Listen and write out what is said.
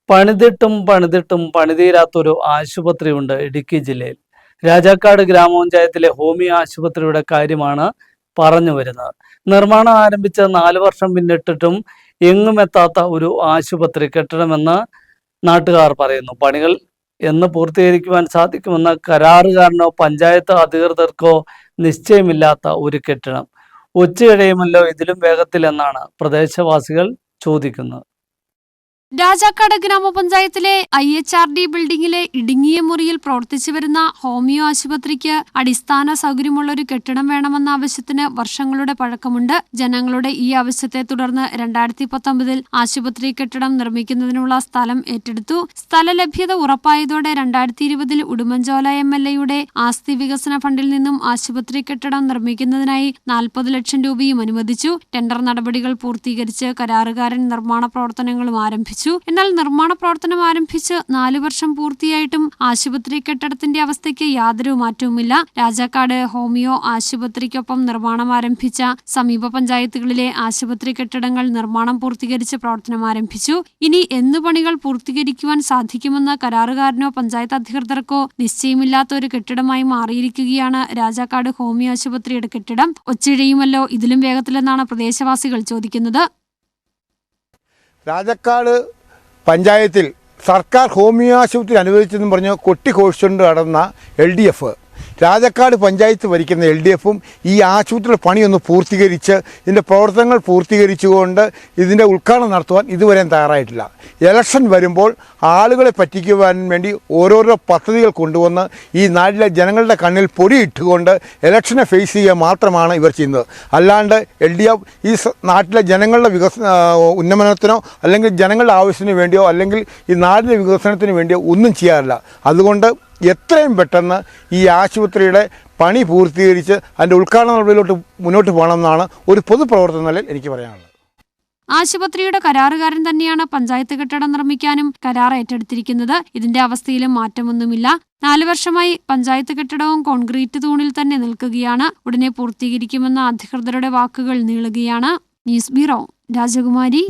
പണിതിട്ടും പണിതീരാത്തൊരു ആശുപത്രിയുണ്ട് ഇടുക്കി ജില്ലയിൽ. രാജാക്കാട് ഗ്രാമപഞ്ചായത്തിലെ ഹോമിയോ ആശുപത്രിയുടെ കാര്യമാണ് പറഞ്ഞു വരുന്നത്. നിർമ്മാണം ആരംഭിച്ച 4 വർഷം പിന്നിട്ടിട്ടും എങ്ങുമെത്താത്ത ഒരു ആശുപത്രി കെട്ടിടമെന്ന് നാട്ടുകാർ പറയുന്നു. പണികൾ എന്ന് പൂർത്തീകരിക്കുവാൻ സാധിക്കുമെന്ന് കരാറുകാരനോ പഞ്ചായത്ത് അധികൃതർക്കോ നിശ്ചയമില്ലാത്ത ഒരു കെട്ടിടം. ഒച്ചയിഴയുമല്ലോ ഇതിലും വേഗത്തിലെന്നാണ് പ്രദേശവാസികൾ ചോദിക്കുന്നത്. രാജാക്കാട് ഗ്രാമപഞ്ചായത്തിലെ IHRD ബിൽഡിംഗിലെ ഇടുങ്ങിയ മുറിയിൽ പ്രവർത്തിച്ചു വരുന്ന ഹോമിയോ ആശുപത്രിക്ക് അടിസ്ഥാന സൗകര്യമുള്ള ഒരു കെട്ടിടം വേണമെന്ന ആവശ്യത്തിന് വർഷങ്ങളുടെ പഴക്കമുണ്ട്. ജനങ്ങളുടെ ഈ ആവശ്യത്തെ തുടർന്ന് 2019 ആശുപത്രി കെട്ടിടം നിർമ്മിക്കുന്നതിനുള്ള സ്ഥലം ഏറ്റെടുത്തു. സ്ഥല ലഭ്യത ഉറപ്പായതോടെ 2020 ഉടുമ്പൻചോല MLAയുടെ ആസ്തി വികസന ഫണ്ടിൽ നിന്നും ആശുപത്രി കെട്ടിടം നിർമ്മിക്കുന്നതിനായി 40 ലക്ഷം രൂപയും അനുവദിച്ചു. ടെൻഡർ നടപടികൾ പൂർത്തീകരിച്ച് കരാറുകാരൻ നിർമ്മാണ പ്രവർത്തനങ്ങളും ആരംഭിച്ചു. എന്നാൽ നിർമ്മാണ പ്രവർത്തനം ആരംഭിച്ച് 4 വർഷം പൂർത്തിയായിട്ടും ആശുപത്രി കെട്ടിടത്തിന്റെ അവസ്ഥയ്ക്ക് യാതൊരു മാറ്റവുമില്ല. രാജാക്കാട് ഹോമിയോ ആശുപത്രിക്കൊപ്പം നിർമ്മാണം ആരംഭിച്ച സമീപ പഞ്ചായത്തുകളിലെ ആശുപത്രി കെട്ടിടങ്ങൾ നിർമ്മാണം പൂർത്തീകരിച്ച് പ്രവർത്തനം ആരംഭിച്ചു. ഇനി എന്ന് പണികൾ പൂർത്തീകരിക്കുവാൻ സാധിക്കുമെന്ന് കരാറുകാരനോ പഞ്ചായത്ത് അധികൃതർക്കോ നിശ്ചയമില്ലാത്ത ഒരു കെട്ടിടമായി മാറിയിരിക്കുകയാണ് രാജാക്കാട് ഹോമിയോ ആശുപത്രിയുടെ കെട്ടിടം. ഒച്ചിഴയുമല്ലോ ഇതിലും വേഗത്തിലെന്നാണ് പ്രദേശവാസികൾ ചോദിക്കുന്നത്. രാജാക്കാട് പഞ്ചായത്തിൽ സർക്കാർ ഹോമിയോ ആശുപത്രി അനുവദിച്ചെന്നും പറഞ്ഞ് കൊട്ടിഘോഷിച്ചുകൊണ്ട് നടന്ന LDF, രാജാക്കാട് പഞ്ചായത്ത് ഭരിക്കുന്ന LDFും ഈ ആശുപത്രിയുടെ പണിയൊന്ന് പൂർത്തീകരിച്ച് ഇതിൻ്റെ പ്രവർത്തനങ്ങൾ പൂർത്തീകരിച്ചുകൊണ്ട് ഇതിൻ്റെ ഉദ്ഘാടനം നടത്തുവാൻ ഇതുവരെ തയ്യാറായിട്ടില്ല. ഇലക്ഷൻ വരുമ്പോൾ ആളുകളെ പറ്റിക്കുവാൻ വേണ്ടി ഓരോരോ പദ്ധതികൾ കൊണ്ടുവന്ന് ഈ നാട്ടിലെ ജനങ്ങളുടെ കണ്ണിൽ പൊടിയിട്ടുകൊണ്ട് ഇലക്ഷനെ ഫേസ് ചെയ്യുക മാത്രമാണ് ഇവർ ചെയ്യുന്നത്. അല്ലാണ്ട് LDF ഈ നാട്ടിലെ ജനങ്ങളുടെ ഉന്നമനത്തിനോ അല്ലെങ്കിൽ ജനങ്ങളുടെ ആവശ്യത്തിന് വേണ്ടിയോ അല്ലെങ്കിൽ ഈ നാടിൻ്റെ വികസനത്തിന് വേണ്ടിയോ ഒന്നും ചെയ്യാറില്ല. അതുകൊണ്ട് എത്രയും പെട്ടെന്ന് ഈ ആശുപത്രിയുടെ പണി പൂർത്തീകരിച്ച് അതിൻ്റെ ഉദ്ഘാടന നടപടിയിലോട്ട് മുന്നോട്ട് പോകണമെന്നാണ് ഒരു പൊതുപ്രവർത്തന നിലയിൽ എനിക്ക് പറയാനുള്ളത്. ആശുപത്രിയുടെ കരാറുകാരൻ തന്നെയാണ് പഞ്ചായത്ത് കെട്ടിടം നിർമ്മിക്കാനും കരാർ ഏറ്റെടുത്തിരിക്കുന്നത്. ഇതിന്റെ അവസ്ഥയിലും മാറ്റമൊന്നുമില്ല. 4 വർഷമായി പഞ്ചായത്ത് കെട്ടിടവും കോൺക്രീറ്റ് തൂണിൽ തന്നെ നിൽക്കുകയാണ്. ഉടനെ പൂർത്തീകരിക്കുമെന്ന അധികൃതരുടെ വാക്കുകൾ നീളുകയാണ്. ന്യൂസ് ബ്യൂറോ, രാജകുമാരി.